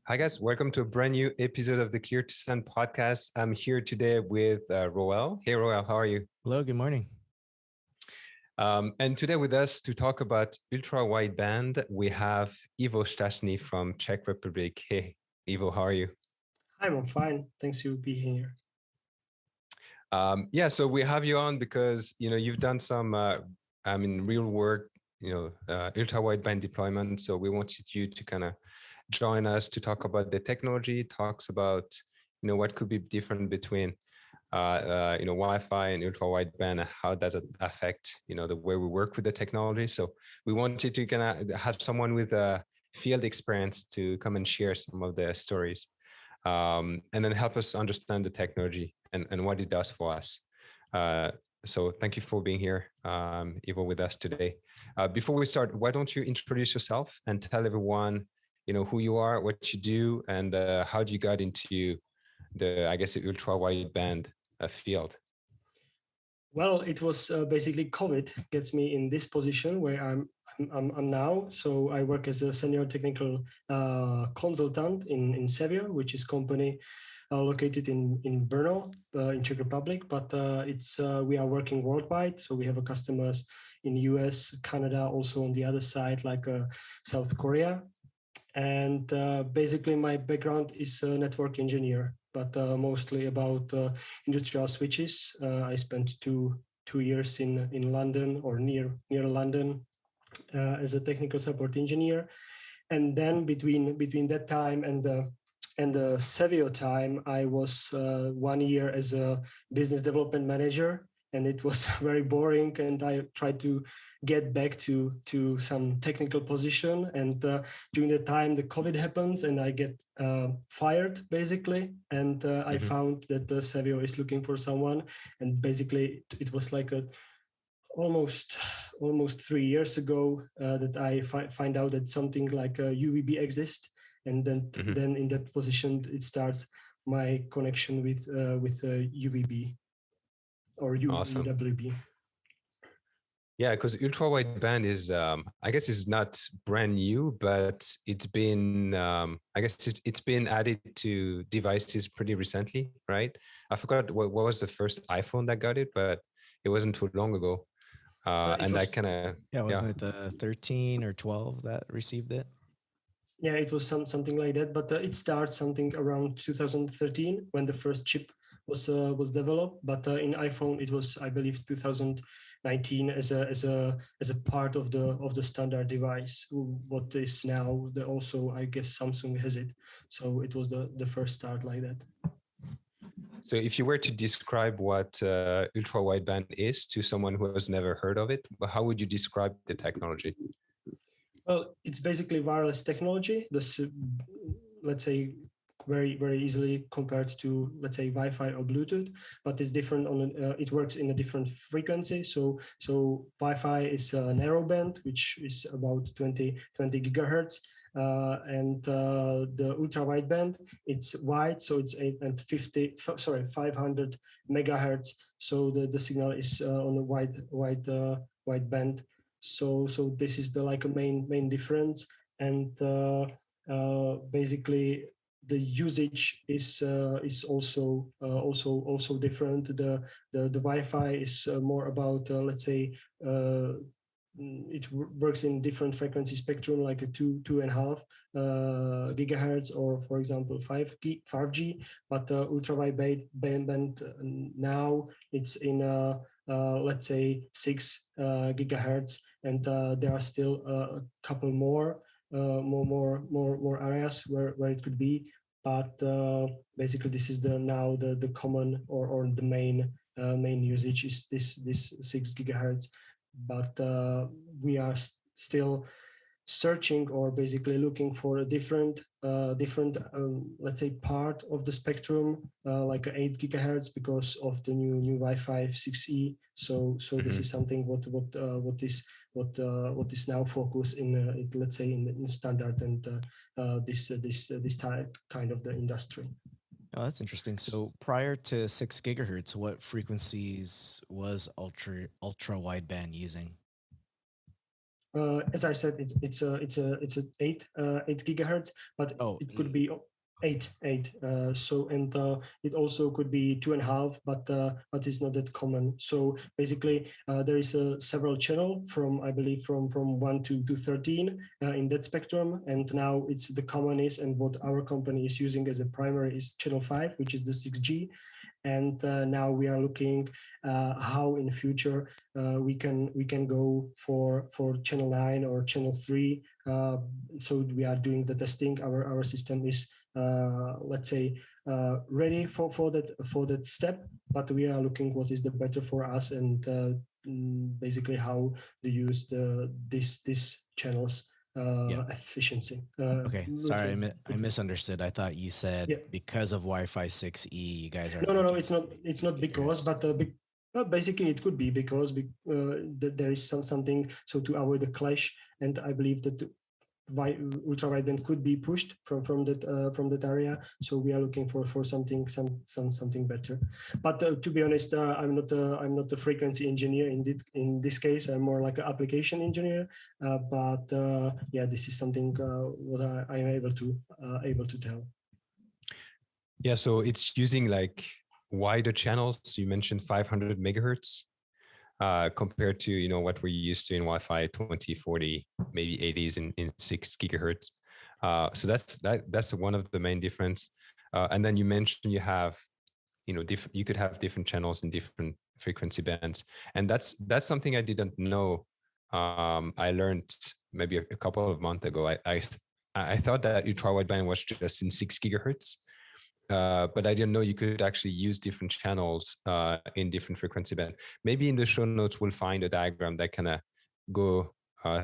Hi, guys. Welcome to a brand new episode of the Clear to Sun podcast. I'm here today with Roel. Hey, Roel, how are you? Hello, good morning. And today with us to talk about ultra wideband, we have Ivo Štastný from Czech Republic. Hey, Ivo, how are you? I'm fine. Thanks for being here. So we have you on because you've done some, real work, ultra wideband deployment. So we wanted you to kind of join us to talk about the technology. Talks about what could be different between Wi-Fi and ultra wideband, and how does it affect the way we work with the technology. So we wanted to kind of have someone with a field experience to come and share some of the stories, and then help us understand the technology and what it does for us. So thank you for being here, Ivo, with us today. Before we start, why don't you introduce yourself and tell everyone who you are, what you do, and how do you got into the ultra wideband field? Well, it was basically COVID gets me in this position where I'm now. So I work as a senior technical consultant in Sevilla, which is company located in Brno, in Czech Republic. But we are working worldwide. So we have customers in US, Canada, also on the other side, like South Korea. And basically my background is a network engineer, but mostly about industrial switches. I spent two years in London, or near London, as a technical support engineer. And then between that time and the Sevilla time, I was 1 year as a business development manager. And it was very boring, and I tried to get back to some technical position. And during the time, the COVID happens, and I get fired basically. And I found that Sevilla is looking for someone, and basically it was like almost 3 years ago that I find out that something like UVB exists, and then in that position it starts my connection with UVB. Or Awesome. UWB. Yeah, because ultra wideband is, is not brand new, but it's been, it's been added to devices pretty recently, right? I forgot what was the first iPhone that got it, but it wasn't too long ago. Wasn't it the 13 or 12 that received it? Yeah, it was something like that, but it starts something around 2013 when the first chip was developed. But in iPhone, it was, I believe, 2019 as a part of the standard device. What is now also, I guess, Samsung has it. So it was the first start like that. So if you were to describe what ultra wideband is to someone who has never heard of it, how would you describe the technology? Well, it's basically wireless technology. This, let's say, very, very easily compared to, let's say, Wi-Fi or Bluetooth, but it's different it works in a different frequency. So Wi-Fi is a narrow band, which is about 20 gigahertz. And the ultra wideband, it's wide, so it's 500 megahertz. So the signal is on a wide band. So this is the main difference, and basically the usage is also different. The Wi-Fi is more about let's say it works in different frequency spectrum, like a 2.5 gigahertz, or for example 5G. But ultra wideband now it's in let's say 6 gigahertz, and there are still a couple more areas where it could be. But basically, this is the common or the main usage is this 6 gigahertz. But we are still searching, or basically looking for a different let's say part of the spectrum, like 8 gigahertz, because of the new Wi-Fi 6E. So this is something what is now focused in let's say in standard and this type kind of the industry. Oh, that's interesting. So prior to 6 gigahertz, what frequencies was ultra wideband using? As I said, it's a 8 gigahertz, but it could be eight. So it also could be 2.5, but it's not that common. So basically, there is several channel from, I believe, from 1 to 13 in that spectrum, and now it's the common is, and what our company is using as a primary is channel 5, which is the 6G. And now we are looking how in the future we can go for channel 9 or channel 3. So we are doing the testing. Our system is let's say ready for that step, but we are looking what is the better for us, and basically how to use these channels efficiency. Okay, sorry, I misunderstood. I thought you said because of Wi-Fi 6E, you guys are. No, it's not because, but basically it could be because there is something so to avoid the clash, and I believe that ultra wideband could be pushed from that area. So we are looking for something better. But to be honest, I'm not a frequency engineer in this case. I'm more like an application engineer. But this is something what I am able to tell. Yeah, so it's using like wider channels. You mentioned 500 megahertz. Compared to what we're used to in Wi-Fi 20, 40, maybe 80s in 6 gigahertz. So that's one of the main difference. And then you mentioned you have, you could have different channels in different frequency bands, and that's something I didn't know. I learned maybe a couple of months ago. I thought that ultra wideband was just in 6 gigahertz. But I didn't know you could actually use different channels in different frequency band. Maybe in the show notes, we'll find a diagram that kind of go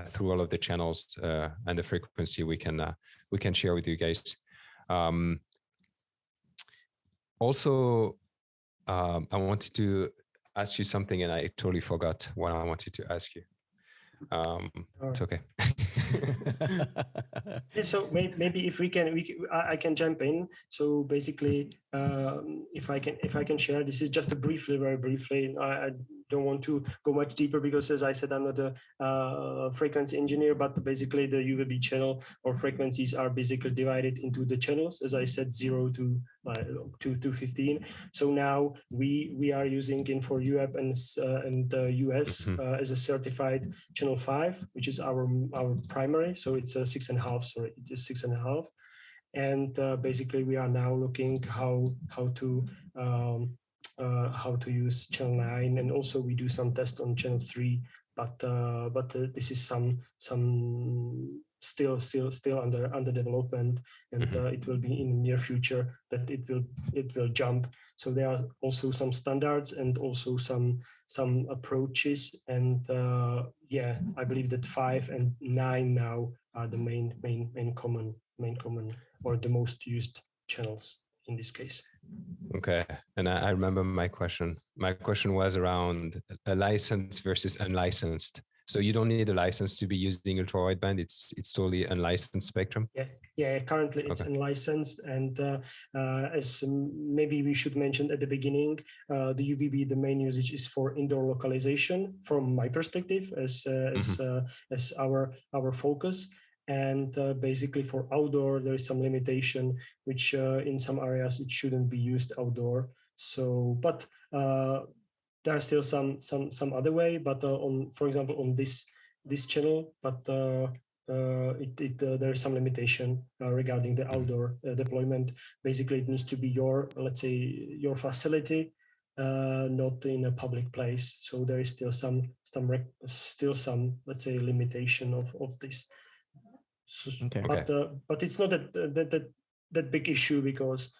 through all of the channels and the frequency we can share with you guys. Also, I wanted to ask you something, and I totally forgot what I wanted to ask you. It's okay. So maybe if I can jump in. So basically, if I can share, this is just very briefly. I don't want to go much deeper because, as I said, I'm not a frequency engineer. But basically, the UVB channel or frequencies are basically divided into the channels, as I said, 0 to 15. So now we are using in for UAP and the US as a certified channel 5, which is our primary. So it's a 6.5. Sorry, it is 6.5. And basically, we are now looking how to use channel 9, and also we do some tests on channel 3. But this is some still under development, and it will be in the near future that it will jump. So there are also some standards and also some approaches, and I believe that 5 and 9 now are the main common or the most used channels in this case. Okay, and I remember my question. My question was around a licensed versus unlicensed. So you don't need a license to be using ultra wideband. It's totally unlicensed spectrum. Yeah. Currently it's unlicensed, and as maybe we should mention at the beginning, the UVB, the main usage is for indoor localization. From my perspective, as our focus. And basically for outdoor, there is some limitation, which in some areas it shouldn't be used outdoor. So, but there are still some other way. But for example, on this channel, but there is some limitation regarding the outdoor deployment. Basically, it needs to be your facility, not in a public place. So there is still some let's say limitation of this. But it's not that big issue because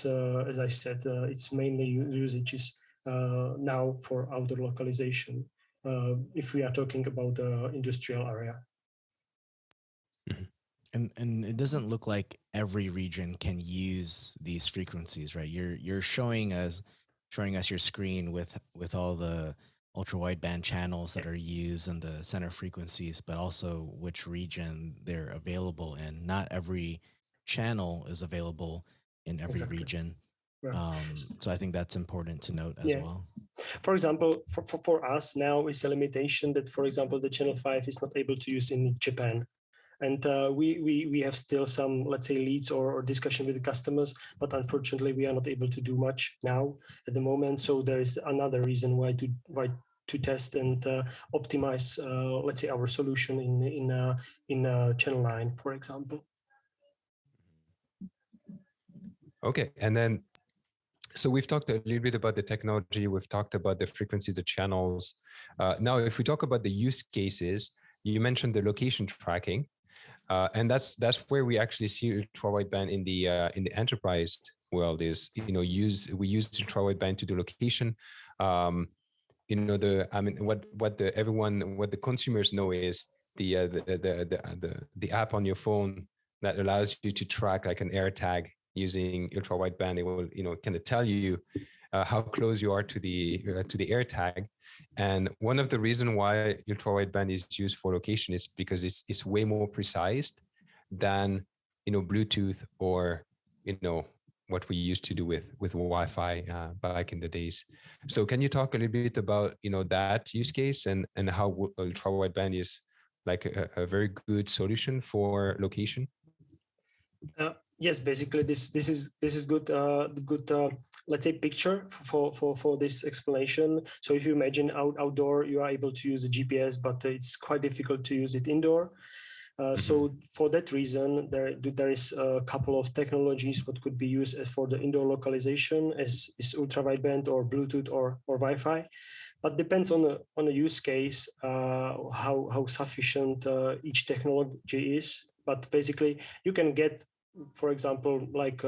as I said, it's mainly usage is now for outdoor localization if we are talking about the industrial area. And it doesn't look like every region can use these frequencies, right? You're showing us your screen with all the ultra wideband channels that are used and the center frequencies, but also which region they're available in. Not every channel is available in every region. Right. So I think that's important to note as well. For example, for us now is a limitation that, for example, the channel 5 is not able to use in Japan. And we have still some, let's say, leads or discussion with the customers, but unfortunately we are not able to do much now at the moment. So there is another reason why to test and optimize, let's say, our solution in channel 9, for example. Okay, and then so we've talked a little bit about the technology. We've talked about the frequencies, the channels. Now, if we talk about the use cases, you mentioned the location tracking. And that's where we actually see ultra-wideband in the enterprise world. Is we use ultra-wideband to do location. What the consumers know is the app on your phone that allows you to track like an AirTag using ultra-wideband. It will kind of tell you how close you are to the AirTag. And one of the reasons why ultra-wideband is used for location is because it's way more precise than Bluetooth or what we used to do with Wi-Fi back in the days. So can you talk a little bit about that use case and how ultra-wideband is like a very good solution for location? Yes, basically this is good let's say picture for this explanation. So if you imagine outdoor, you are able to use the GPS, but it's quite difficult to use it indoor. So for that reason, there is a couple of technologies what could be used for the indoor localization, as is ultra-wideband or Bluetooth or Wi-Fi. But depends on the use case, how sufficient each technology is. But basically, you can get, for example, like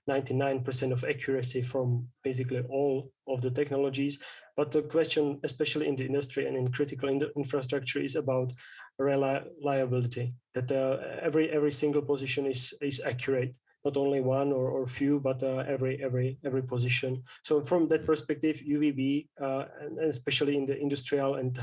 99% of accuracy from basically all of the technologies. But the question, especially in the industry and in critical infrastructure, is about reliability, that every single position is accurate, not only one or few, but every position. So from that perspective, UVB, and especially in the industrial and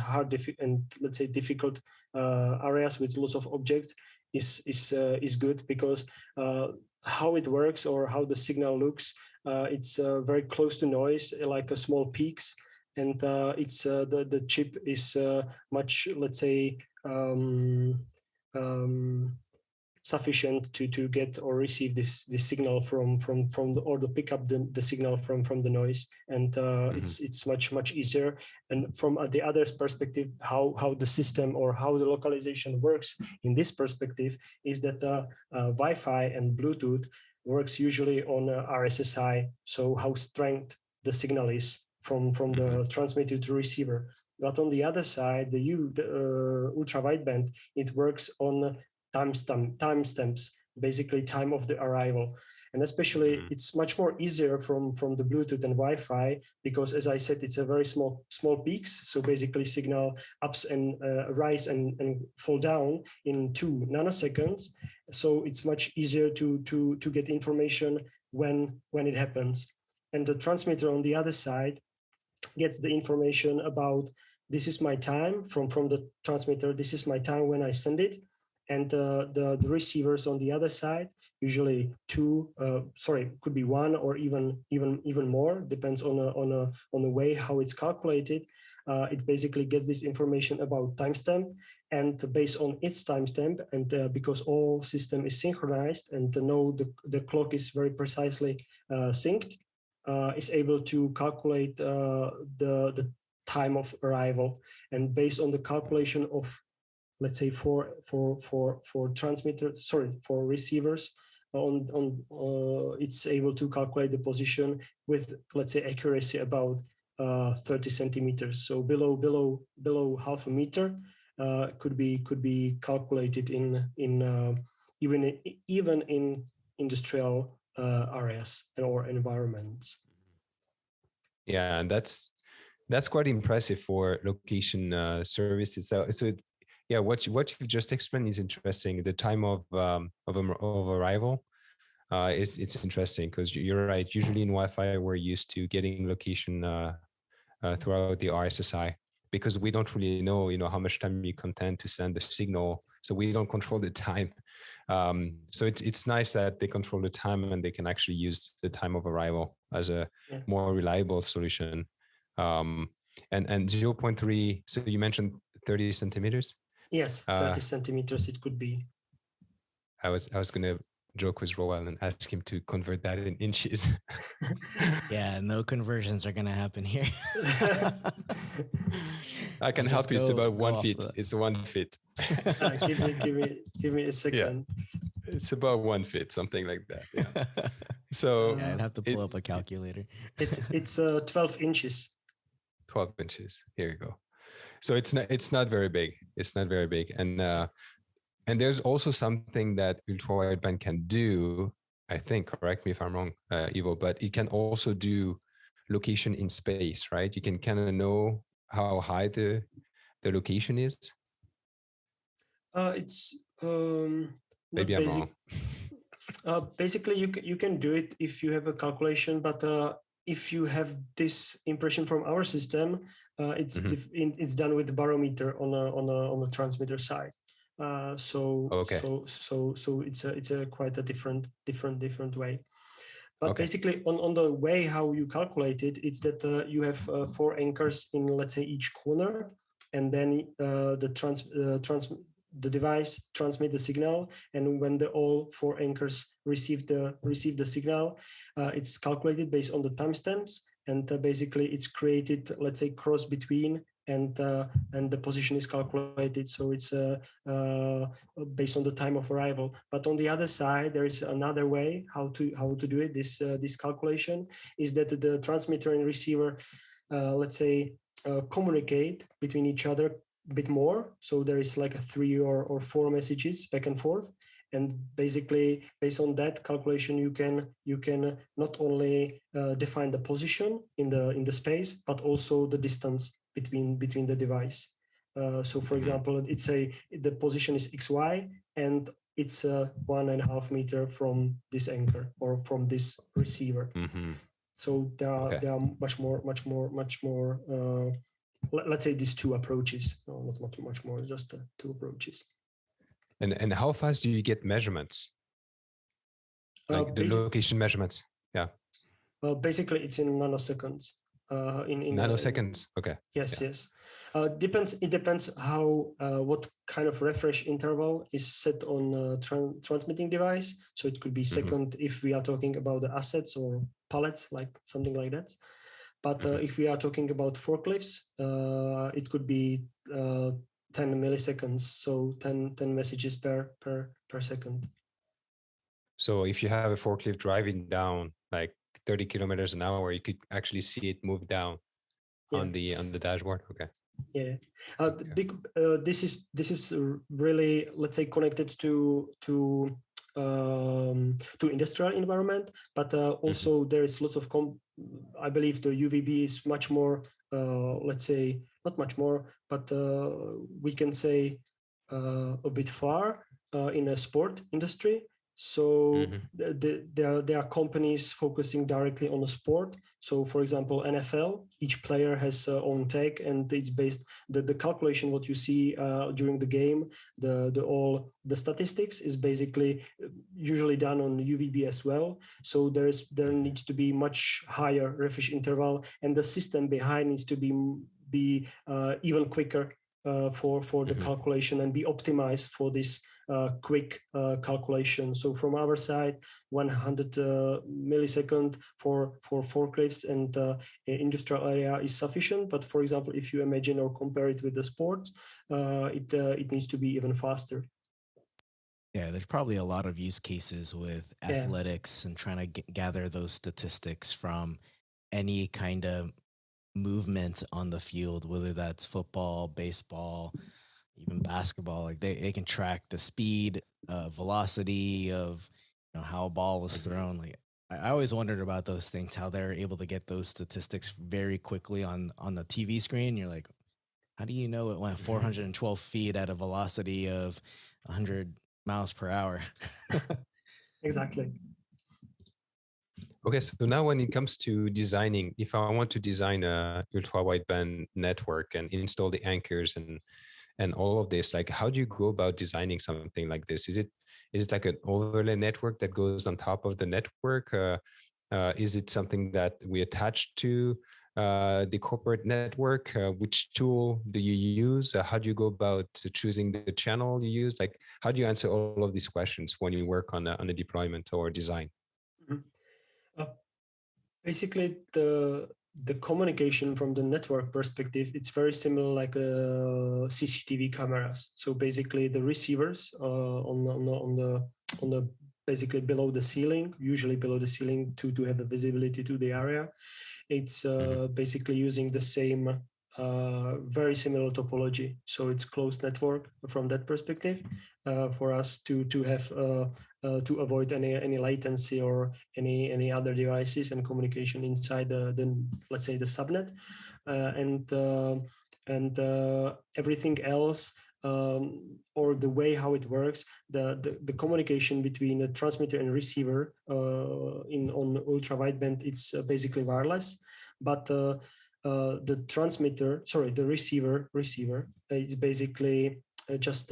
let's say difficult areas with lots of objects, is good, because how it works or how the signal looks, it's very close to noise, like a small peaks, and it's the chip is much, let's say, sufficient to get or receive this signal from or to pick up the signal from the noise, and it's much easier. And from the other's perspective, how the system or how the localization works in this perspective is that Wi-Fi and Bluetooth works usually on RSSI, so how strength the signal is from the transmitter to receiver. But on the other side, the ultra-wideband, it works on timestamps, basically time of the arrival. And especially it's much more easier from the Bluetooth and Wi-Fi, because as I said, it's a very small peaks. So basically signal ups and rise and fall down in 2 nanoseconds. So it's much easier to get information when it happens. And the transmitter on the other side gets the information about, this is my time from the transmitter, this is my time when I send it. And the receivers on the other side, usually could be 1 or even more, depends on the way how it's calculated. It basically gets this information about timestamp, and based on its timestamp, and because all system is synchronized and the clock is very precisely synced, is able to calculate the time of arrival. And based on the calculation of, let's say, for receivers, it's able to calculate the position with, let's say, accuracy about 30 centimeters. So below half a meter could be calculated in even in industrial areas or environments. Yeah, and that's quite impressive for location services. So yeah, what you've just explained is interesting. The time of arrival, it's interesting, because you're right. Usually in Wi-Fi, we're used to getting location throughout the RSSI, because we don't really know, how much time you contend to send the signal. So we don't control the time. So it's nice that they control the time and they can actually use the time of arrival. as a more reliable solution. And 0.3, so you mentioned 30 centimeters? Yes, 30 centimeters it could be. I was going to joke with Roel and ask him to convert that in inches. Yeah, no conversions are going to happen here. I can help you. It's about 1 feet. It's 1 feet. Give me a second. Yeah. It's about 1 feet, something like that. Yeah. So I'd have to pull up a calculator. It's 12 inches. 12 inches. Here you go. So it's not very big. It's not very big. And there's also something that ultra wideband can do, I think, correct me if I'm wrong, Ivo, but it can also do location in space, right? You can kind of know how high the location is. It's maybe I'm wrong. Basically, you can do it if you have a calculation, but if you have this impression from our system, it's done with the barometer on a transmitter side. So it's a quite a different way. But basically, on the way how you calculate it, it's that you have 4 anchors in, let's say, each corner, and then the device transmit the signal, and when all 4 anchors receive the signal, it's calculated based on the timestamps, and basically it's created, let's say, cross between, and the position is calculated. So it's based on the time of arrival. But on the other side, there is another way how to do it. This calculation is that the transmitter and receiver, let's say, communicate between each other a bit more. So there is like 3 or 4 messages back and forth. And basically, based on that calculation, you can not only define the position in the space, but also the distance between the device. So, for example, the position is XY, and it's 1.5 meter from this anchor or from this receiver. So there are much more. Let's say these 2 approaches. No, not much more. Just 2 approaches. And how fast do you get measurements? Like the location measurements? Yeah. Basically, it's in nanoseconds. In nanoseconds. Okay. Yes. It depends how what kind of refresh interval is set on transmitting device. So it could be second if we are talking about the assets or pallets, like something like that. But if we are talking about forklifts, it could be 10 milliseconds, so 10 messages per second. So if you have a forklift driving down like 30 kilometers an hour, you could actually see it move down on the dashboard. Okay. Yeah. This is really, let's say, connected to industrial environment, but also there is lots of I believe the UVB is much more, let's say, not much more, but we can say a bit far in a sport industry. So there are companies focusing directly on the sport. So, for example, NFL, each player has own tag, and it's based the calculation what you see during the game. The statistics is basically usually done on UVB as well. So there needs to be much higher refresh interval, and the system behind needs to be even quicker for the calculation and be optimized for this quick calculation. So from our side, 100 millisecond for forklifts and industrial area is sufficient. But for example, if you imagine or compare it with the sports, it needs to be even faster. Yeah, there's probably a lot of use cases with athletics and trying to gather those statistics from any kind of movement on the field, whether that's football, baseball, even basketball. Like they can track the speed, velocity of how a ball was thrown. Like I always wondered about those things, how they're able to get those statistics very quickly on the TV screen. You're like, how do you know it went 412 feet at a velocity of 100 miles per hour? Exactly. Okay, so now when it comes to designing, if I want to design a ultra wideband network and install the anchors and all of this, like how do you go about designing something like this? Is it like an overlay network that goes on top of the network? Is it something that we attach to the corporate network? Which tool do you use? How do you go about choosing the channel you use? Like, how do you answer all of these questions when you work on a deployment or design? Basically, the communication from the network perspective, it's very similar like CCTV cameras. So basically, the receivers on the basically below the ceiling, usually below the ceiling to have a visibility to the area. It's basically using the same very similar topology. So it's closed network from that perspective for us to have to avoid any latency or any other devices and communication inside the let's say the subnet, and everything else. Or the way how it works, the communication between the transmitter and receiver on ultra wideband, it's basically wireless, but the receiver is basically just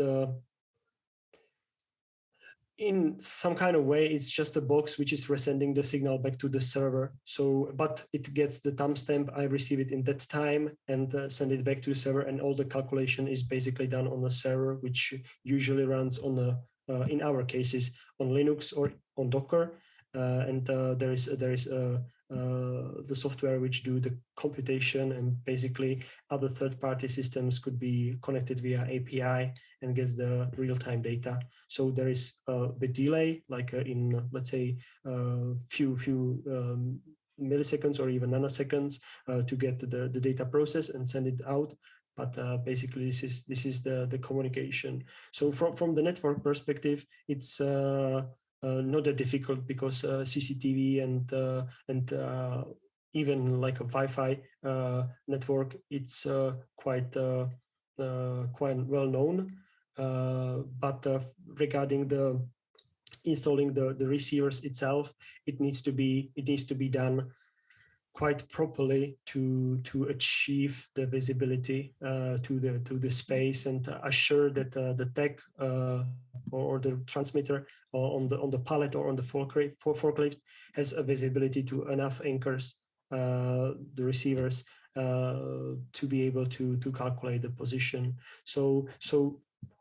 in some kind of way, it's just a box which is resending the signal back to the server. So, but it gets the timestamp. I receive it in that time and send it back to the server, and all the calculation is basically done on the server, which usually runs on the, in our cases, on Linux or on Docker. And there is the software which do the computation, and basically other third-party systems could be connected via API and gets the real-time data. So there is the delay, like in let's say few milliseconds or even nanoseconds to get the data process and send it out. But basically, this is the communication. So from the network perspective, it's not that difficult, because CCTV and even like a Wi-Fi network, it's quite well known. But regarding the installing the receivers itself, it needs to be done quite properly to achieve the visibility to the space, and assure that the tech or the transmitter on the pallet or on the forklift has a visibility to enough anchors, the receivers, to be able to calculate the position. So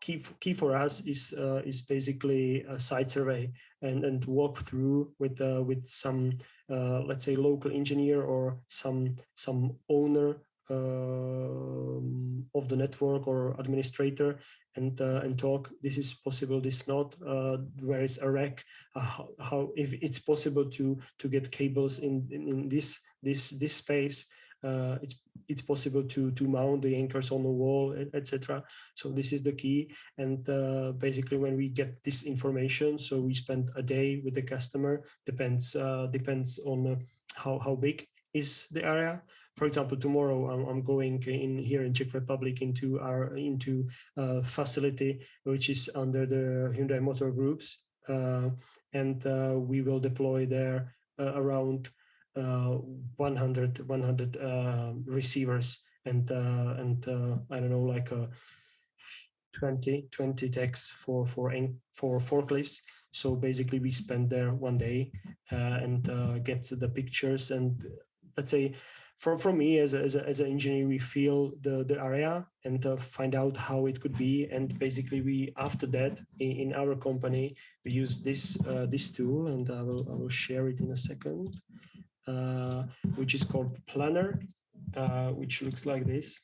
key for us is basically a site survey and walk through with some let's say local engineer or some owner of the network or administrator, and talk. This is possible, this not. Where is a rack? How if it's possible to get cables in this space. It's possible to mount the anchors on the wall, etc. So this is the key. And basically, when we get this information, so we spend a day with the customer. Depends on how big is the area. For example, tomorrow I'm going in here in Czech Republic into a facility which is under the Hyundai Motor Groups, and we will deploy there around 100 receivers and I don't know, like 20 techs for forklifts. So basically we spend there one day and get the pictures, and let's say from me as an engineer, we feel the area and find out how it could be. And basically we, after that, in our company, we use this tool, and I will share it in a second. Which is called Planner, which looks like this.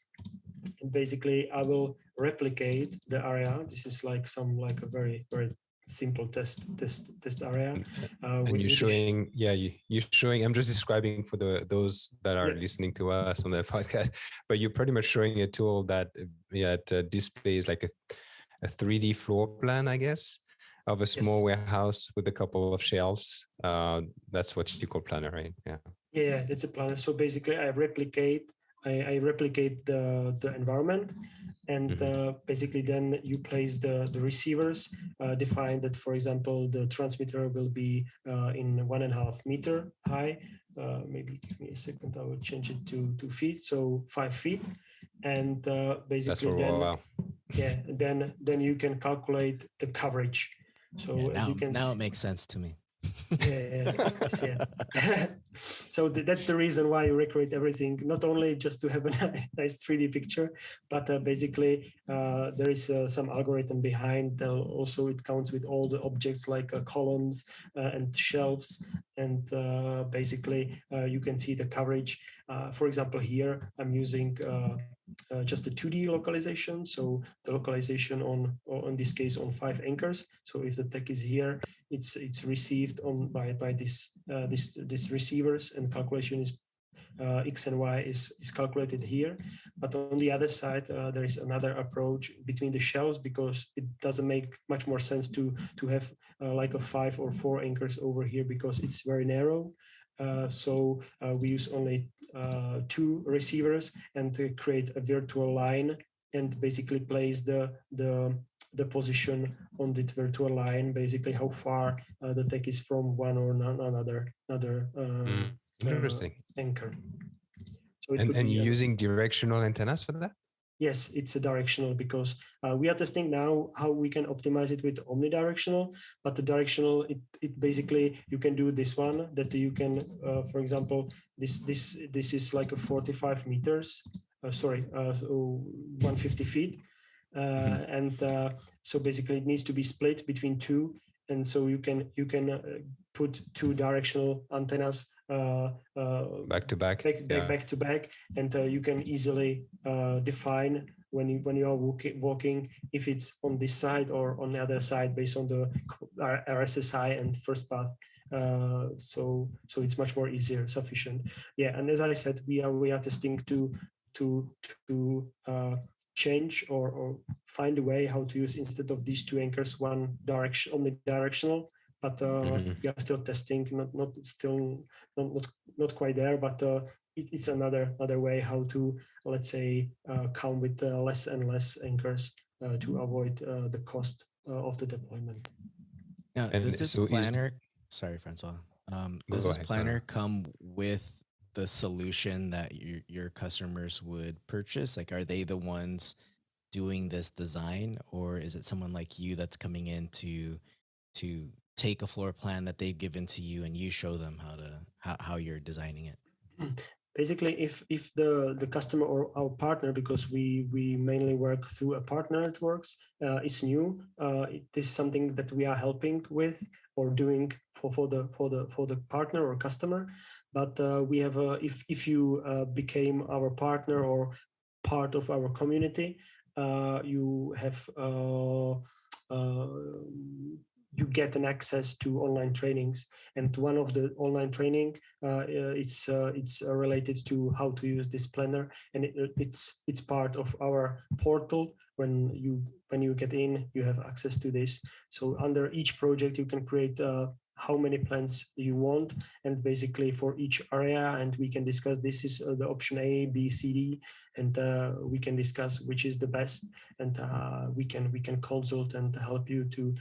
And basically, I will replicate the area. This is like a very simple test area. And you're showing, you're showing. I'm just describing for those that are listening to us on the podcast, but you're pretty much showing a tool that displays like a 3D floor plan, I guess, of a small warehouse with a couple of shelves. That's what you call Planner, right? Yeah, it's a planner. So basically, I replicate the environment, and basically then you place the receivers. Define that, for example, the transmitter will be in 1.5 meter high. Maybe give me a second. I will change it to feet, so 5 feet, and basically then you can calculate the coverage. So as you can now it makes sense to me. Yeah. So that's the reason why you recreate everything, not only just to have a nice 3D picture, but basically there is some algorithm behind. Also, it counts with all the objects like columns and shelves, and basically you can see the coverage. For example, here I'm using just a 2D localization. So the localization on this case on 5 anchors. So if the tech is here, it's received on by this receivers, and calculation is X and Y is calculated here. But on the other side, there is another approach between the shelves, because it doesn't make much more sense to have like a 5 or 4 anchors over here, because it's very narrow. So we use only 2 receivers and create a virtual line, and basically place the position on that virtual line, basically how far the tech is from one or another Interesting. anchor. So and you're using directional antennas for that? Yes, it's a directional, because we are testing now how we can optimize it with omnidirectional. But the directional, it basically, you can do this one, that you can, for example, this is like a 45 meters, 150 feet. And so basically it needs to be split between 2, and so you can put 2 directional antennas back to back, and you can easily define when you are walking if it's on this side or on the other side, based on the RSSI and first path. So it's much more easier, sufficient. Yeah, and as I said, we are testing to change or find a way how to use, instead of these 2 anchors, one direction, omnidirectional. But we are still testing, not quite there, but it's another way how to, let's say, come with less and less anchors to avoid the cost of the deployment. Now, does this planner? Sorry, Francois. Does this planner come with the solution that your customers would purchase? Like, are they the ones doing this design, or is it someone like you that's coming in to take a floor plan that they've given to you and you show them how you're designing it? Basically, if the customer or our partner, because we mainly work through a partner networks, is new, it is something that we are helping with or doing for the partner or customer. But we have if you became our partner or part of our community, you have you get an access to online trainings, and one of the online training it's related to how to use this planner, and it's part of our portal. When you get in, you have access to this. So under each project, you can create how many plans you want, and basically for each area, and we can discuss, this is the option A, B, C, D, and we can discuss which is the best, and we can consult and help you to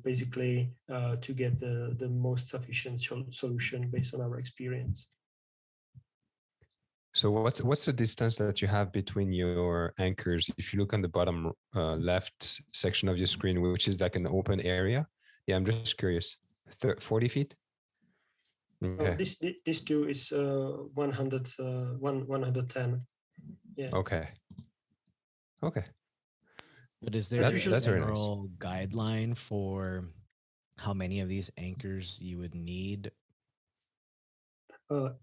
basically to get the most sufficient solution based on our experience. So what's the distance that you have between your anchors? If you look on the bottom left section of your screen, which is like an open area. Yeah, I'm just curious. 40 feet? Okay. This two is 110. Yeah. Okay. But is there a general guideline for how many of these anchors you would need?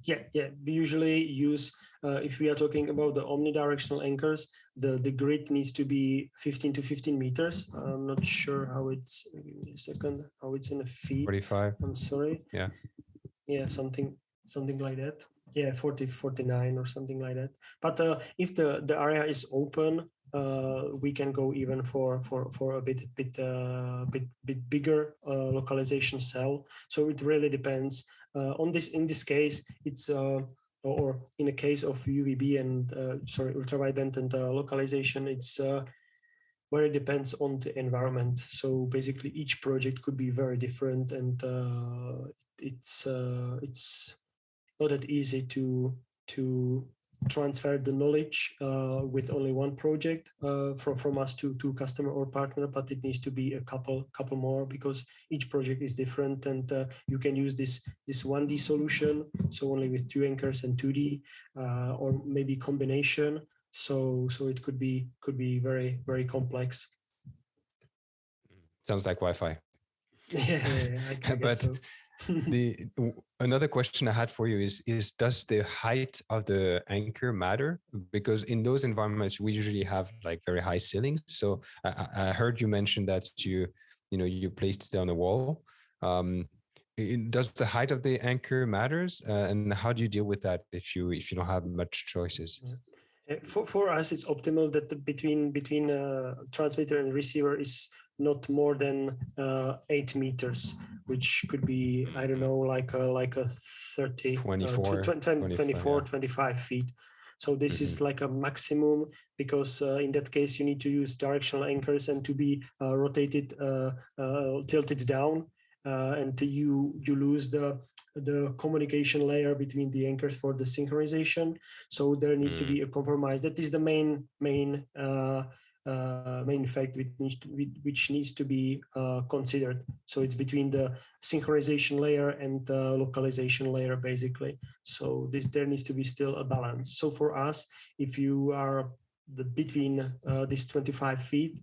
Yeah. We usually use, if we are talking about the omnidirectional anchors, the grid needs to be 15 to 15 meters. I'm not sure how it's, give me a second, how it's in a feet. 45. I'm sorry. Yeah. Yeah, something like that. Yeah, 40, 49 or something like that. But if the area is open, we can go even for a bit bigger localization cell. So it really depends. In this case, it's or in a case of UVB and ultrawideband and localization, it's very depends on the environment. So basically, each project could be very different, and it's not that easy to transfer the knowledge with only one project from us to customer or partner, but it needs to be a couple more, because each project is different, and you can use this 1D solution, so only with 2 anchors and 2D, or maybe combination. So it could be very, very complex. Sounds like Wi-Fi. Yeah, I guess But so. Another question I had for you is does the height of the anchor matter? Because in those environments we usually have like very high ceilings. So I heard you mention that you placed it on the wall. Does the height of the anchor matters, and how do you deal with that if you don't have much choices? For us, it's optimal that between transmitter and receiver is not more than 8 meters, which could be, I don't know, like a 30, 24, 25 feet. So this is like a maximum, because in that case you need to use directional anchors and to be rotated, tilted down, and you lose the communication layer between the anchors for the synchronization. So there needs to be a compromise. That is the main fact which needs to be considered. So it's between the synchronization layer and the localization layer, basically. So there needs to be still a balance. So for us, if you are between this 25 feet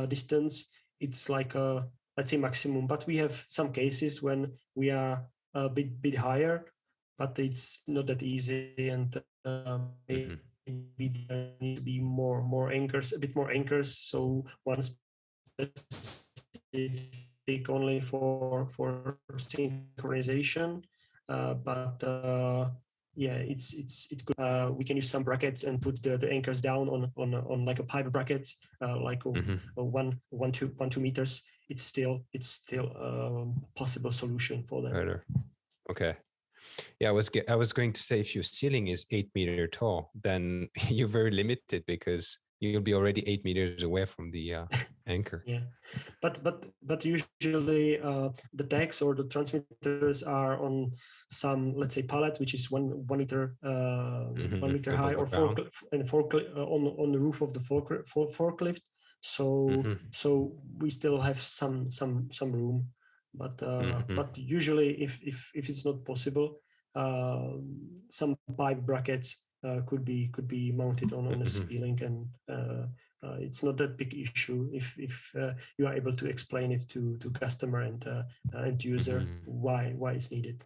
distance, it's like a, let's say, maximum. But we have some cases when we are a bit higher, but it's not that easy, and maybe there need to be more anchors, a bit more anchors. So one specific only for synchronization, but yeah, it could. We can use some brackets and put the anchors down on like a pipe bracket, like a 2 meters. It's still a possible solution for that. Better. Okay. Yeah, I was going to say, if your ceiling is 8 meters tall, then you're very limited, because you'll be already 8 meters away from the anchor. Yeah, but usually the tags or the transmitters are on some, let's say, pallet, which is 1 meter 1 meter high, or on the roof of the forklift. So we still have some room, but usually if it's not possible, some pipe brackets could be mounted on the ceiling, and it's not that big issue if you are able to explain it to customer and end user why it's needed.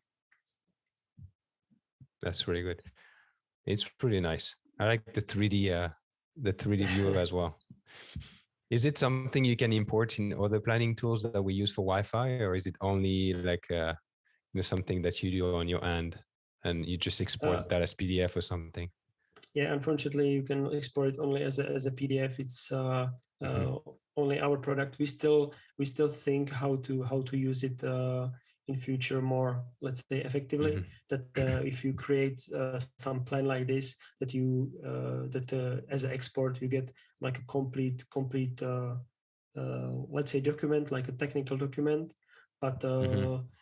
That's really good. It's pretty nice. I like the 3D view as well. Is it something you can import in other planning tools that we use for Wi-Fi, or is it only like something that you do on your end and you just export that as PDF or something? Yeah, unfortunately, you can export it only as a PDF. It's only our product. We still think how to use it in future more, let's say, effectively. That if you create some plan like this, that you as an export you get like a complete let's say document, like a technical document. But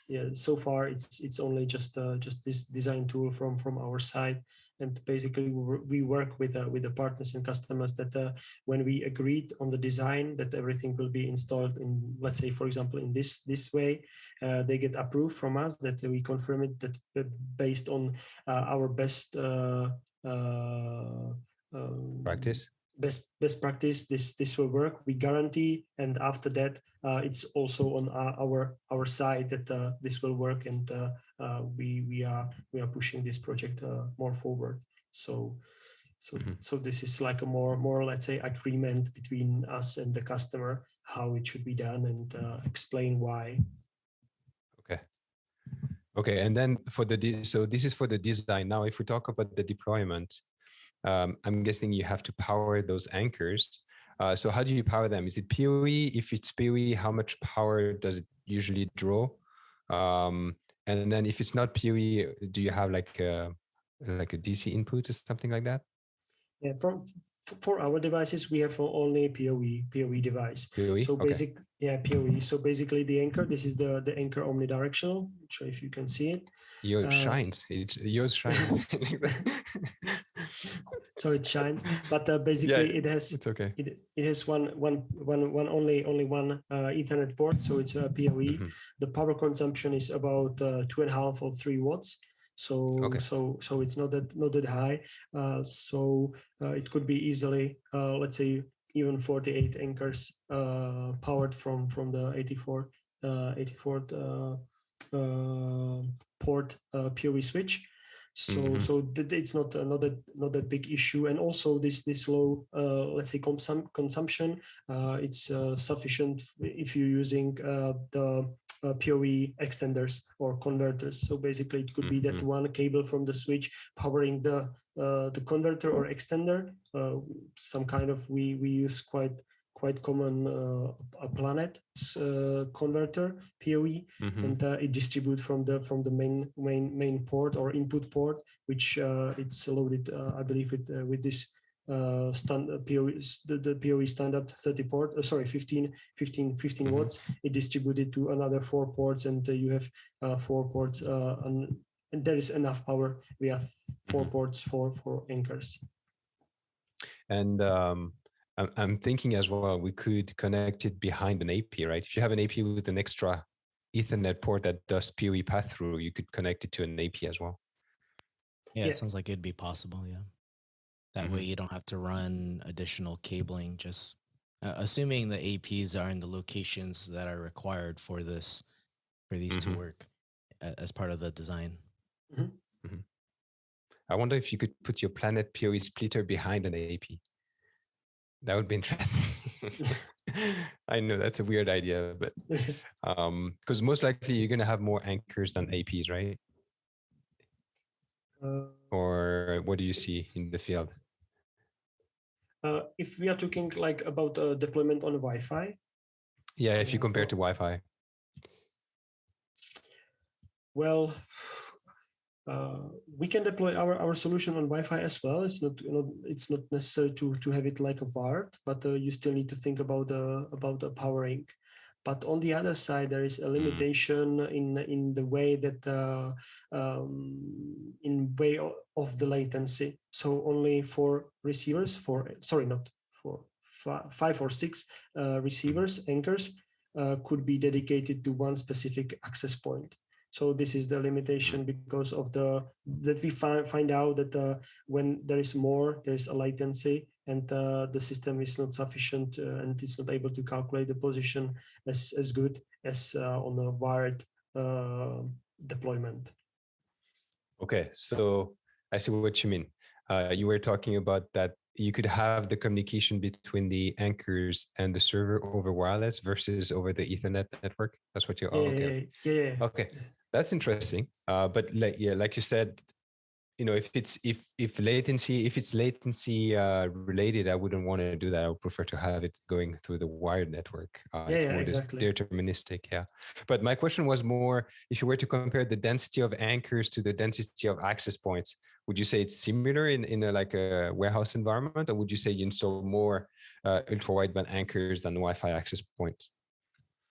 yeah, so far it's only just this design tool from our side, and basically we work with the partners and customers that when we agreed on the design that everything will be installed in, let's say, for example, in this way, they get approved from us, that we confirm it, that based on our best practice. Best practice, this will work, we guarantee, and after that it's also on our side that this will work, and we are pushing this project more forward. So this is like a more let's say agreement between us and the customer, how it should be done, and explain why. Okay, and then so this is for the design. Now if we talk about the deployment, I'm guessing you have to power those anchors. So how do you power them? Is it PoE? If it's PoE, how much power does it usually draw? And then if it's not PoE, do you have like a DC input or something like that? Yeah, for our devices, we have only PoE device. PoE? So Okay. PoE. So basically the anchor, this is the anchor omnidirectional. Not sure if you can see it. Yours shines. Yours shines. So it shines, but basically it has it's okay. it has only one Ethernet port, so it's a PoE. Mhm. The power consumption is about 2.5 or 3 watts. So Okay. so it's not that high. So it could be easily let's say even 48 anchors powered from the 84 port PoE switch. So it's not that big issue, and also this low let's say consumption it's sufficient if you're using the PoE extenders or converters. So basically, it could be that one cable from the switch powering the converter or extender. Some kind of we use quite common a planet converter PoE, and it distributes from the main port or input port, which it's loaded I believe with this standard PoE, the PoE standard 30 port, 15 watts. It distributed to another 4 ports, and you have 4 ports, and there is enough power. We have 4 ports for anchors. And I'm thinking as well, we could connect it behind an AP, right? If you have an AP with an extra Ethernet port that does PoE path through, you could connect it to an AP as well. Yeah, it sounds like it'd be possible. Yeah. That way you don't have to run additional cabling, just assuming the APs are in the locations that are required for these to work as part of the design. I wonder if you could put your Planet PoE splitter behind an AP. That would be interesting. I know that's a weird idea, but because most likely you're going to have more anchors than APs, right? Or what do you see in the field? If we are talking like about deployment on Wi-Fi. Yeah, if you compare to Wi-Fi. Well, we can deploy our solution on Wi-Fi as well. It's not necessary to have it like a wired, but you still need to think about the powering. But on the other side, there is a limitation in the way that in way of the latency. So only for receivers, not for 5 or 6 receivers, anchors could be dedicated to one specific access point. So this is the limitation because of that we find out that when there is more, there is a latency, and the system is not sufficient and it's not able to calculate the position as good as on a wired deployment. Okay, so I see what you mean. You were talking about that you could have the communication between the anchors and the server over wireless versus over the Ethernet network. That's what you. Okay. Yeah. Okay, that's interesting. But like you said, if it's latency related, I wouldn't want to do that. I would prefer to have it going through the wired network. It's more exactly. Deterministic. Yeah. But my question was more, if you were to compare the density of anchors to the density of access points, would you say it's similar in a warehouse environment, or would you say you install more ultra wideband anchors than Wi-Fi access points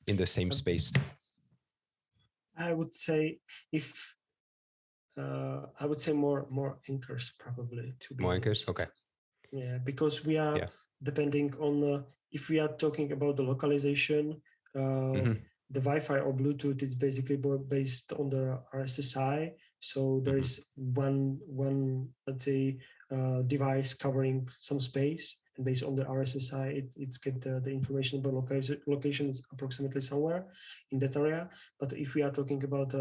in the same space? I would say more anchors probably. To be more honest. Anchors, okay. Yeah, because we are depending on if we are talking about the localization, the Wi-Fi or Bluetooth is basically based on the RSSI. So there is one let's say device covering some space, and based on the RSSI, it's get the information about location is approximately somewhere in that area. But if we are talking about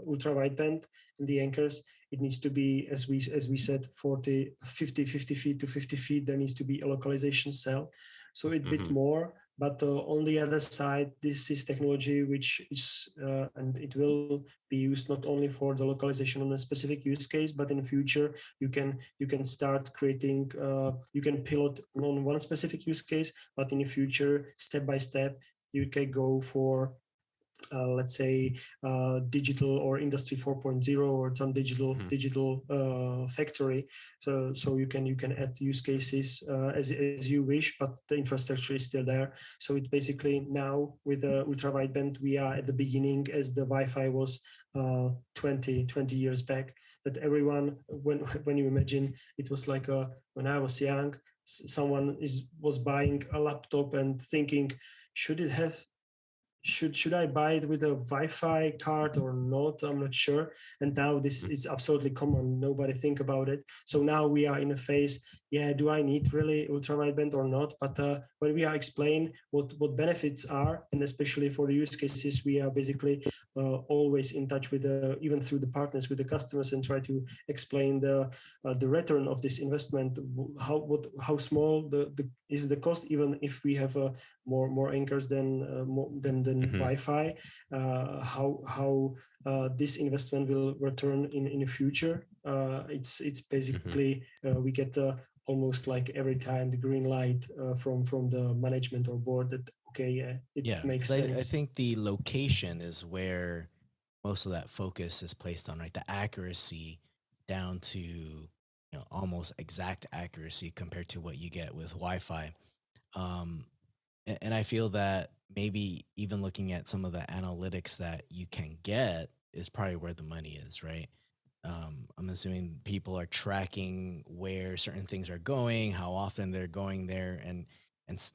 ultra wideband and the anchors, it needs to be, as we said, 50 feet to 50 feet. There needs to be a localization cell, so a bit more. But on the other side, this is technology which is and it will be used not only for the localization on a specific use case, but in the future you can start creating. You can pilot on one specific use case, but in the future, step by step, you can go for let's say digital or industry 4.0 or some digital factory. So you can add use cases as you wish, but the infrastructure is still there. So it basically now with the ultra wideband, we are at the beginning as the Wi-Fi was 20 years back. That everyone, when you imagine, it was like when I was young, someone was buying a laptop and thinking, should I buy it with a Wi-Fi card or not? I'm not sure. And now this is absolutely common. Nobody think about it. So now we are in a phase, do I need really ultra wideband or not? But when we are explain what benefits are, and especially for the use cases, we are basically always in touch with even through the partners with the customers, and try to explain the return of this investment, how small is the cost, even if we have more anchors than Wi-Fi, how this investment will return in the future. It's basically we get almost like every time the green light from the management or board that it makes sense. I think the location is where most of that focus is placed on, right? The accuracy down to almost exact accuracy compared to what you get with Wi-Fi. And I feel that maybe even looking at some of the analytics that you can get is probably where the money is, right? I'm assuming people are tracking where certain things are going, how often they're going there, and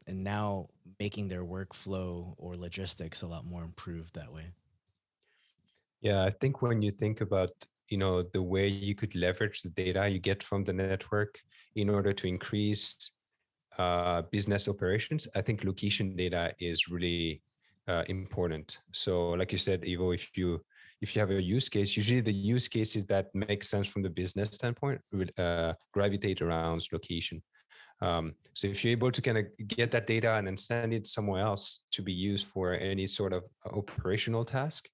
now making their workflow or logistics a lot more improved that way. Yeah, I think when you think about the way you could leverage the data you get from the network in order to increase business operations, I think location data is really important. So like you said, Ivo, if you have a use case, usually the use cases that make sense from the business standpoint would gravitate around location. So if you're able to kind of get that data and then send it somewhere else to be used for any sort of operational task,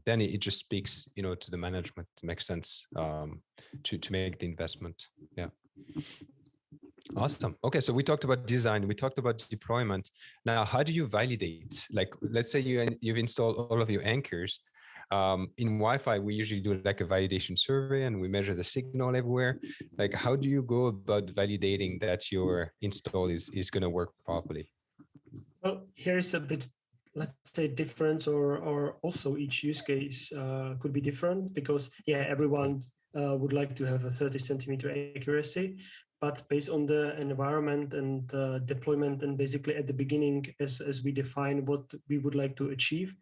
then it just speaks, to the management. It makes sense to make the investment. Yeah. Awesome. Okay, so we talked about design, we talked about deployment. Now, how do you validate? Like, let's say you've installed all of your anchors. In Wi-Fi, we usually do like a validation survey and we measure the signal everywhere. Like, how do you go about validating that your install is going to work properly? Well, here is a bit, let's say, difference, or also each use case could be different, because everyone would like to have a 30 centimeter accuracy. But based on the environment and deployment, and basically at the beginning, as we define what we would like to achieve,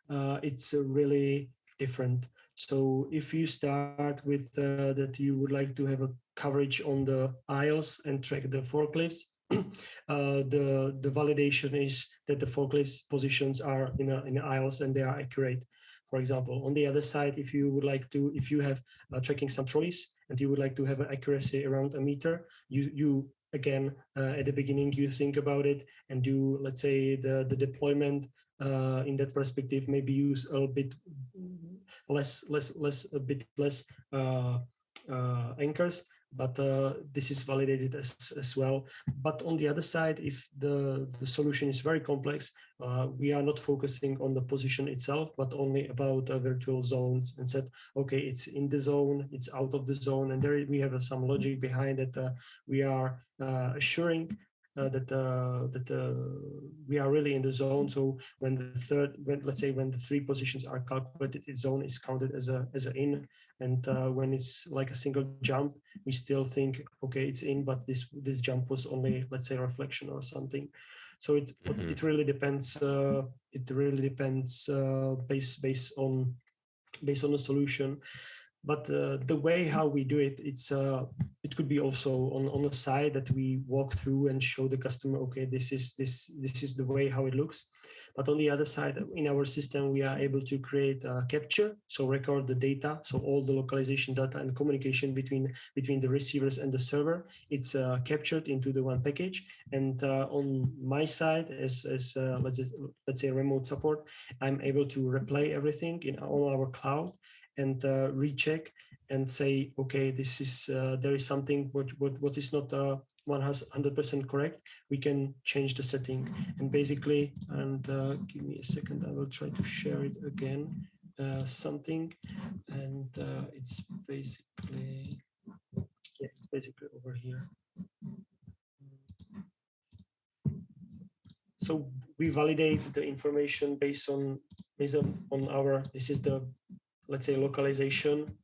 it's really different. So if you start with that you would like to have a coverage on the aisles and track the forklifts, the validation is that the forklifts positions are in the aisles and they are accurate. For example, on the other side, if you have tracking some trolleys and you would like to have an accuracy around a meter, you again at the beginning you think about it and do, let's say, the deployment in that perspective, maybe use a bit less anchors, but this is validated as well. But on the other side, if the solution is very complex, we are not focusing on the position itself, but only about virtual zones, and said, okay, it's in the zone, it's out of the zone, and there we have some logic behind it. We are assuring that we are really in the zone. So when the three positions are calculated, its zone is counted as a in, and when it's like a single jump, we still think, okay, it's in, but this jump was only, let's say, a reflection or something. So it really depends. It really depends based on the solution. But the way how we do it, it could be also on the side that we walk through and show the customer, okay, this is the way how it looks. But on the other side, in our system, we are able to create a capture, so record the data, so all the localization data and communication between the receivers and the server, it's captured into the one package. And on my side, as let's say remote support, I'm able to replay everything on our cloud and recheck and say, okay, this is there is something what is not one has 100% correct, we can change the setting. And basically, and give me a second, I will try to share it again, something. And it's basically, yeah, it's basically over here. So we validate the information based on our, this is the, let's say, localization.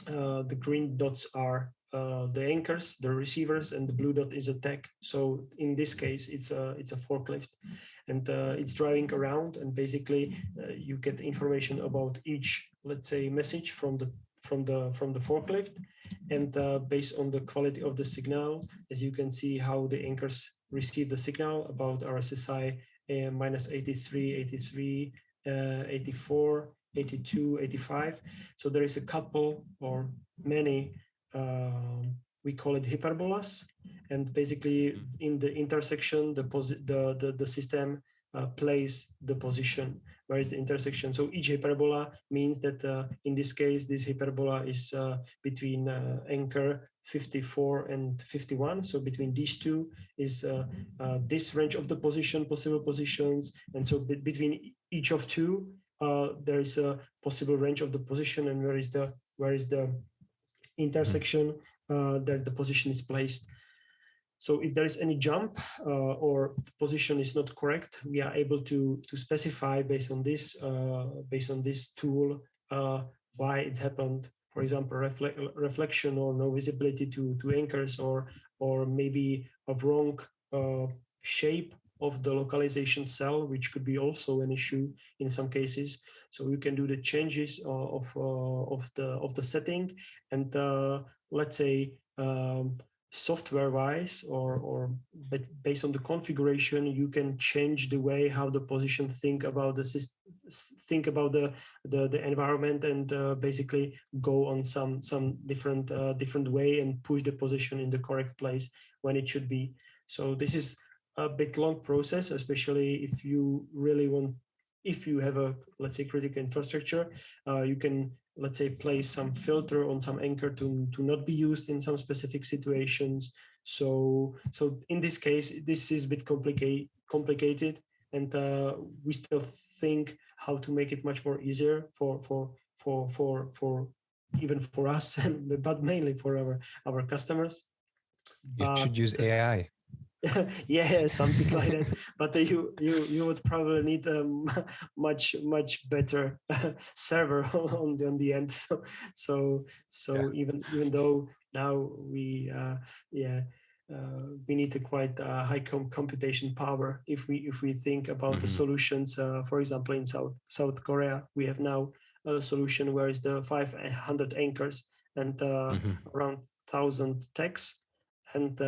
The green dots are the anchors, the receivers, and the blue dot is a tag. So in this case, it's a forklift, and it's driving around, and basically you get information about each, let's say, message from the forklift, and based on the quality of the signal, as you can see how the anchors receive the signal about RSSI minus 83, 83, 84, 82, 85. So there is a couple or many, we call it hyperbolas, and basically in the intersection, the system plays the position where is the intersection. So each hyperbola means that in this case, this hyperbola is between anchor 54 and 51. So between these two is this range of the possible positions. And so between each of two, there is a possible range of the position, and where is the intersection that the position is placed. So if there is any jump or the position is not correct, we are able to specify based on this tool why it happened. For example, reflection or no visibility to anchors, or maybe a wrong shape of the localization cell, which could be also an issue in some cases. So you can do the changes of the setting, and let's say software-wise or based on the configuration, you can change the way how the position think about the environment, and basically go on some different way and push the position in the correct place when it should be. So this is a bit long process, especially if you really want, if you have a, let's say, critical infrastructure, you can, let's say, place some filter on some anchor to not be used in some specific situations. So in this case, this is a bit complicated, and we still think how to make it much more easier for even for us, but mainly for our customers. You should use AI. Yeah, something like that. But you would probably need a much better server on the end. So yeah. Even though now we we need a quite high computation power if we think about the solutions. For example, in South Korea, we have now a solution where is the 500 anchors and around 1,000 tags. And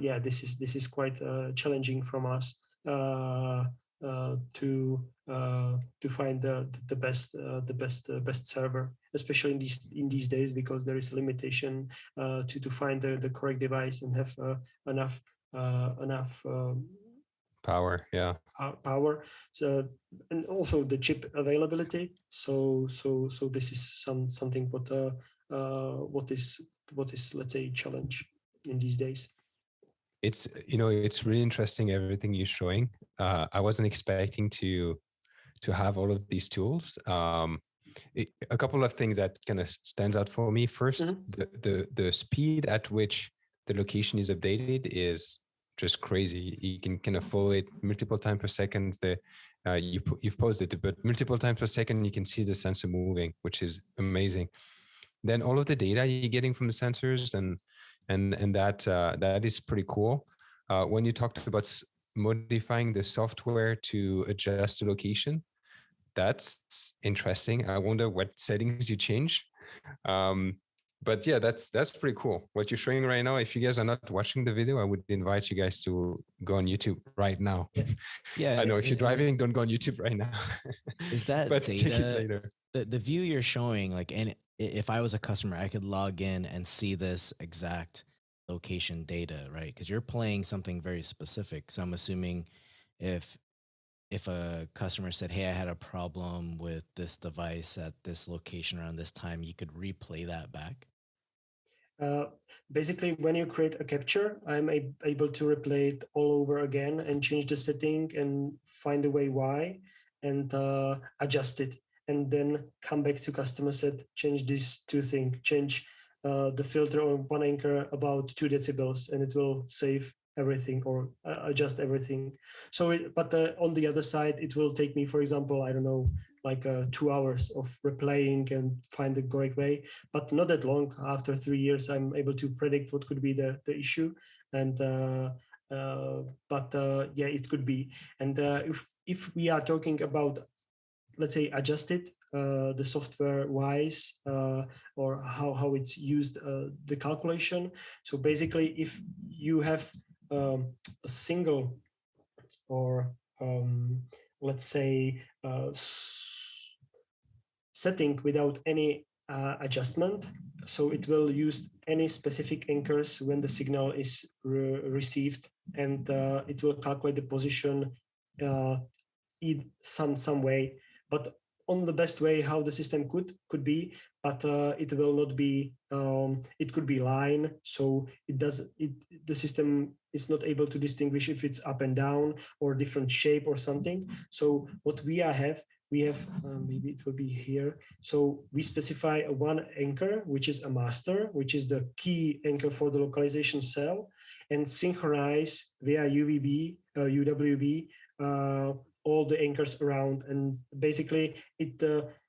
yeah, this is quite challenging from us to find the best server, especially in these days, because there is a limitation to find the correct device and have enough power. Yeah, power. So, and also the chip availability. So this is something what is let's say challenge in these days. It's it's really interesting everything you're showing. I wasn't expecting to have all of these tools. A couple of things that kind of stands out for me. First, the speed at which the location is updated is just crazy. You can kind of follow it multiple times per second. You've posted it, but multiple times per second you can see the sensor moving, which is amazing. Then all of the data you're getting from the sensors and that is pretty cool. When you talked about modifying the software to adjust the location, that's interesting. I wonder what settings you change. But yeah, that's pretty cool. What you're showing right now, if you guys are not watching the video, I would invite you guys to go on YouTube right now. Yeah. I know if you're driving, don't go on YouTube right now. Is that but data, check it later. The view you're showing, like, and if I was a customer, I could log in and see this exact location data, right? Because you're playing something very specific. So I'm assuming if a customer said, hey, I had a problem with this device at this location around this time, you could replay that back. Basically, when you create a capture, I'm able to replay it all over again and change the setting and find a way why and adjust it. And then come back to customer set, change these two things, change the filter on one anchor about 2 decibels, and it will save everything or adjust everything. So, but on the other side, it will take me, for example, I don't know, like 2 hours of replaying and find the correct way, but not that long. After 3 years, I'm able to predict what could be the issue. And yeah, it could be. And if we are talking about, let's say, adjusted the software wise or how it's used, the calculation. So basically, if you have a single or let's say setting without any adjustment, so it will use any specific anchors when the signal is received, and it will calculate the position in some way, but on the best way how the system could be, but it will not be, it could be line, so the system is not able to distinguish if it's up and down or different shape or something. So what we have maybe it will be here. So we specify one anchor, which is a master, which is the key anchor for the localization cell, and synchronize via UWB all the anchors around, and basically it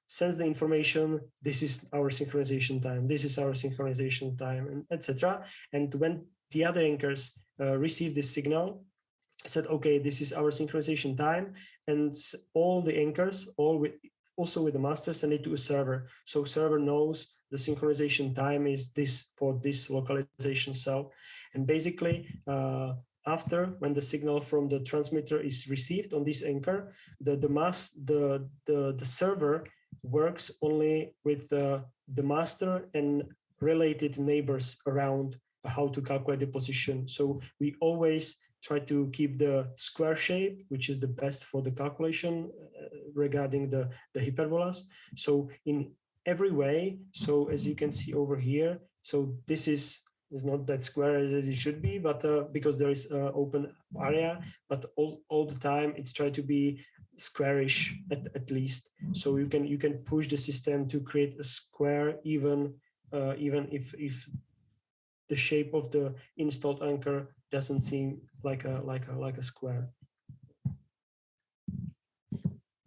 sends the information, this is our synchronization time, this is our synchronization time, and etc. And when the other anchors receive this signal, said, okay, this is our synchronization time, and all the anchors, also with the master, send it to a server. So server knows the synchronization time is this for this localization cell. And basically, after, when the signal from the transmitter is received on this anchor, the server works only with the master and related neighbors around how to calculate the position. So we always try to keep the square shape, which is the best for the calculation regarding the hyperbolas. So in every way, so as you can see over here, so this is not that square as it should be, but because there is open area, but all the time it's tried to be squarish at least. So you can push the system to create a square even if the shape of the installed anchor doesn't seem like a square.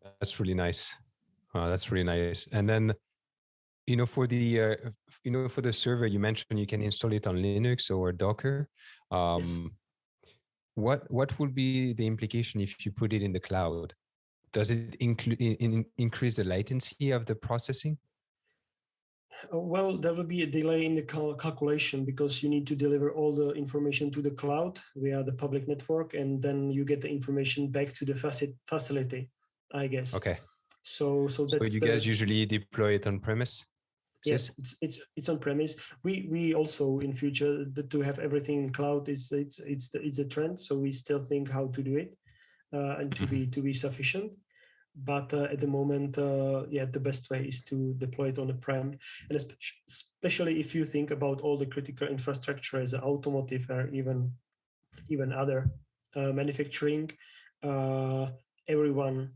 That's really nice. That's really nice. And then, for the for the server, you mentioned you can install it on Linux or Docker. Yes. What will be the implication if you put it in the cloud? Does it increase the latency of the processing? Well, there will be a delay in the calculation because you need to deliver all the information to the cloud via the public network, and then you get the information back to the facility, I guess. Okay. So that's you guys usually deploy it on premise? Yes, it's on premise. We also in future to have everything in cloud it's a trend. So we still think how to do it and to be sufficient. But at the moment, the best way is to deploy it on the prem, and especially if you think about all the critical infrastructure as automotive or even other manufacturing, everyone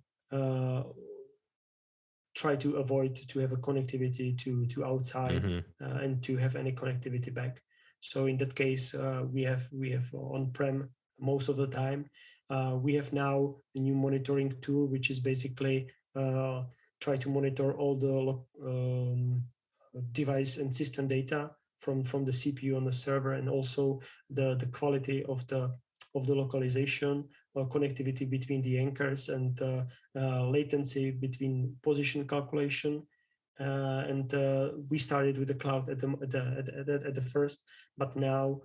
try to avoid to have a connectivity to outside and to have any connectivity back. So in that case, we have on-prem most of the time. We have now a new monitoring tool, which is basically try to monitor all the device and system data from the CPU on the server, and also the quality of the localization, connectivity between the anchors, and latency between position calculation. And we started with the cloud at the first, but now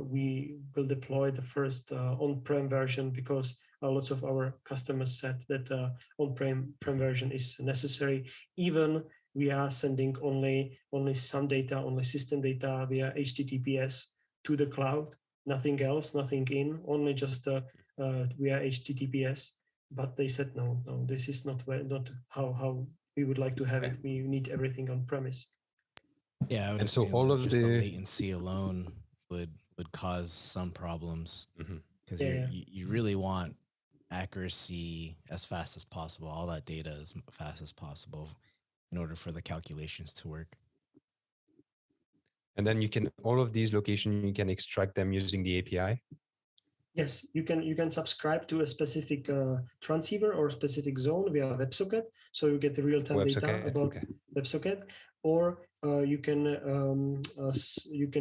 we will deploy the first on-prem version because lots of our customers said that on-prem version is necessary. Even we are sending only some data, only system data via HTTPS to the cloud, nothing else, nothing in, only just via HTTPS. But they said no, this is not how we would like to have it. We need everything on premise. Yeah, I would And so assume all that of just the the latency alone would cause some problems Mhm. because Yeah. you really want accuracy as fast as possible, all that data as fast as possible in order for the calculations to work. And then you can, all of these locations, you can extract them using the API. Yes, you can subscribe to a specific transceiver or specific zone via WebSocket, so you get the real-time data WebSocket, about okay. WebSocket, or you can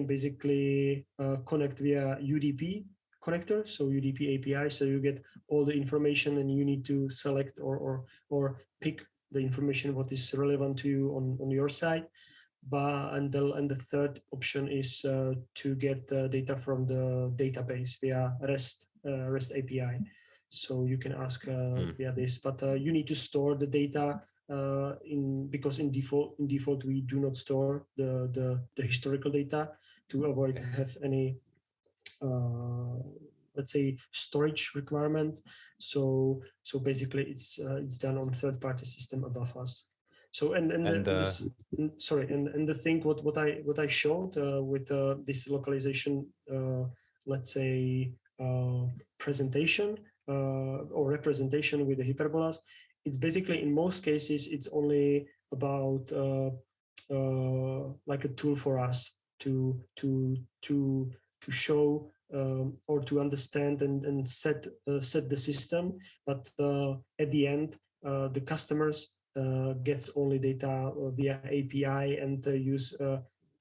basically connect via UDP connector, so UDP API, so you get all the information, and you need to select or pick the information what is relevant to you on your side. And the third option is to get the data from the database via REST API. So you can ask via this, but you need to store the data because in default we do not store the historical data to avoid have any let's say storage requirement. So basically it's done on third-party system above us. So and the thing what I showed with this localization let's say presentation or representation with the hyperbolas, it's basically in most cases it's only about like a tool for us to show or to understand and set the system, but at the end the customers gets only data via API and use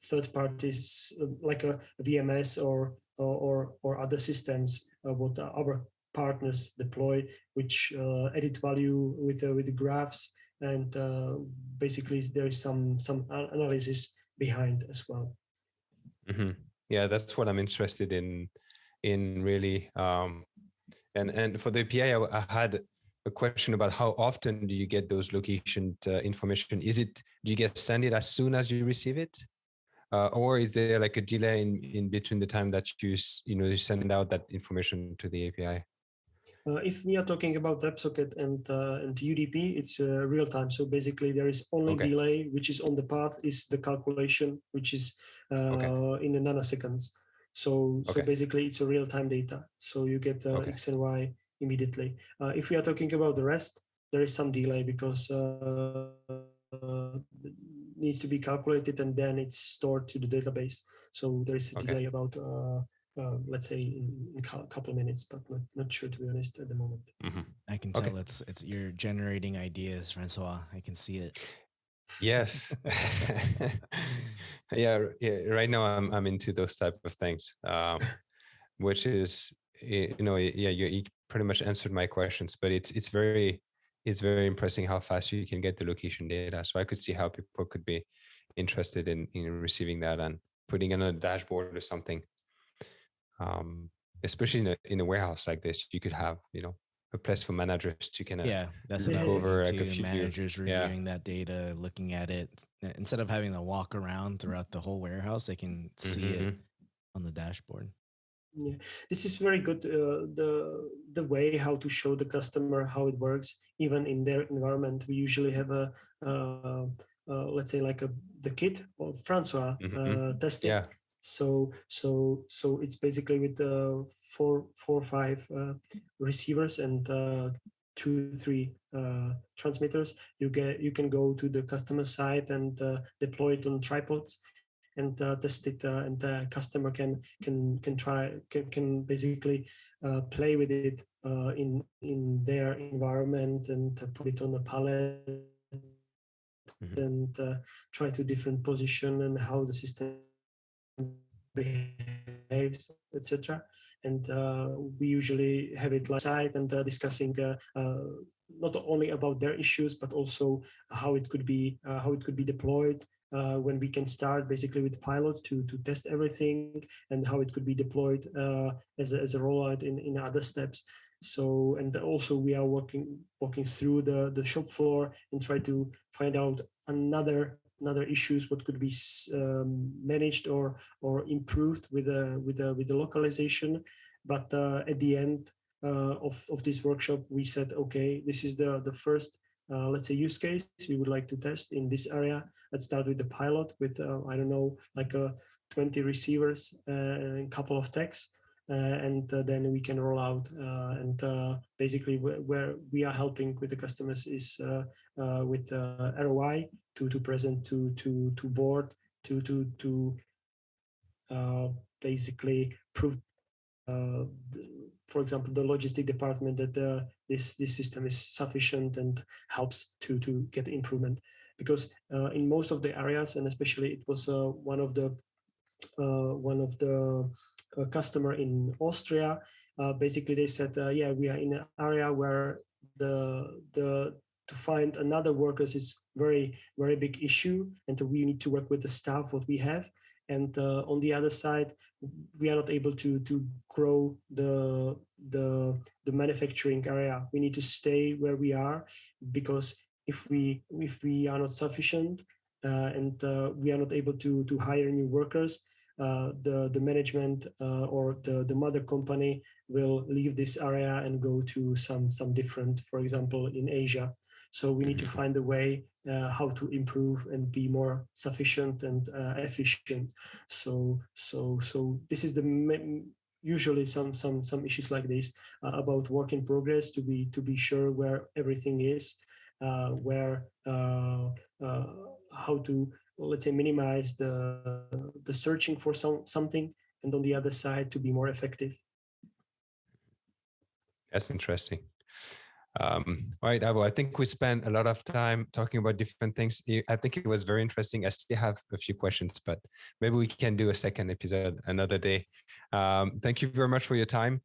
third parties like a VMS or other systems what our partners deploy, which edit value with the graphs, and basically there is some analysis behind as well. Mm-hmm. Yeah, that's what I'm interested in really. And for the API, I had a question about how often do you get those location information? Do you get send it as soon as you receive it? Or is there like a delay in between the time that you send out that information to the API? If we are talking about WebSocket and UDP, it's real time. So basically, there is only delay, which is on the path, is the calculation, which is in the nanoseconds. So basically, it's a real time data. So you get X and Y immediately. If we are talking about the rest, there is some delay because needs to be calculated and then it's stored to the database. So there is a delay about let's say in a couple of minutes, but not sure, to be honest, at the moment. Mm-hmm. I can tell it's you're generating ideas, Francois. I can see it. Yes. yeah. Right now I'm into those type of things, which is, you pretty much answered my questions, but it's very impressive how fast you can get the location data. So I could see how people could be interested in receiving that and putting in a dashboard or something. Especially in a warehouse like this, you could have, a place for managers to kind of that's look over like a few managers reviewing that data, looking at it. Instead of having to walk around throughout the whole warehouse, they can see it on the dashboard. Yeah, this is very good. The way how to show the customer how it works, even in their environment. We usually have a let's say like the kit of Francois testing. Yeah. So it's basically with four or five receivers and 2-3 transmitters. You can go to the customer site and deploy it on tripods and test it, and the customer can basically play with it in their environment and put it on a pallet and try to different position and how the system behaves, etc. And we usually have it like side and discussing not only about their issues but also how it could be deployed. When we can start basically with pilots to test everything, and how it could be deployed as a rollout in other steps. So, and also we are walking through the shop floor and try to find out another issues what could be managed or improved with the localization. But at the end of this workshop, we said, okay, this is the first let's say, use case we would like to test in this area. Let's start with the pilot with, I don't know, like 20 receivers and a couple of techs. And then we can roll out. And basically where we are helping with the customers is with ROI to present to board, to basically prove, for example, the logistic department that this system is sufficient and helps to get improvement. Because in most of the areas, and especially it was one of the customer in Austria, basically they said, yeah, we are in an area where to find another workers is very big issue, and we need to work with the staff what we have. And on the other side, we are not able to grow the manufacturing area. We need to stay where we are, because if we are not sufficient and we are not able to hire new workers, the management or the mother company will leave this area and go to some different, for example, in Asia. So we need to find a way how to improve and be more sufficient and efficient. So this is usually some issues like this about work in progress, to be sure where everything is, where how to, let's say, minimize the searching for something, and on the other side to be more effective. That's interesting. All right, Ivo, I think we spent a lot of time talking about different things. I think it was very interesting. I still have a few questions, but maybe we can do a second episode another day. Thank you very much for your time.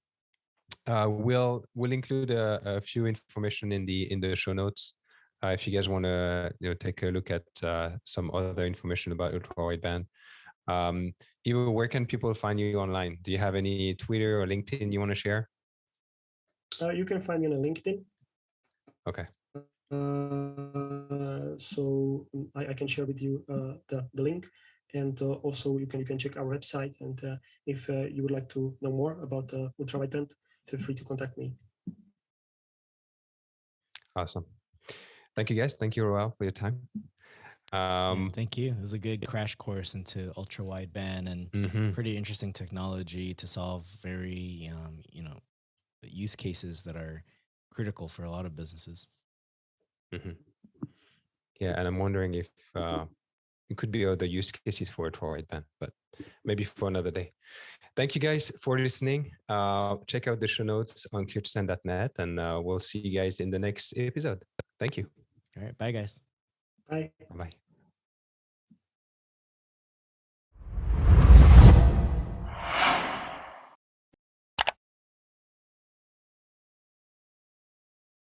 We'll include a few information in the show notes. If you guys want to take a look at some other information about ultra-wideband. Ivo, where can people find you online? Do you have any Twitter or LinkedIn you want to share? You can find me on LinkedIn. Okay. So I can share with you the link, and also you can check our website. And if you would like to know more about ultra-wideband, feel free to contact me. Awesome. Thank you, guys. Thank you, Roel, for your time. Thank you. It was a good crash course into ultra wideband and pretty interesting technology to solve very, use cases that are critical for a lot of businesses. Yeah, and I'm wondering if it could be other use cases for ultra wideband, but maybe for another day. Thank you guys for listening. Check out the show notes on clearstand.net, and we'll see you guys in the next episode. Thank you. All right. Bye, guys. Bye. Bye.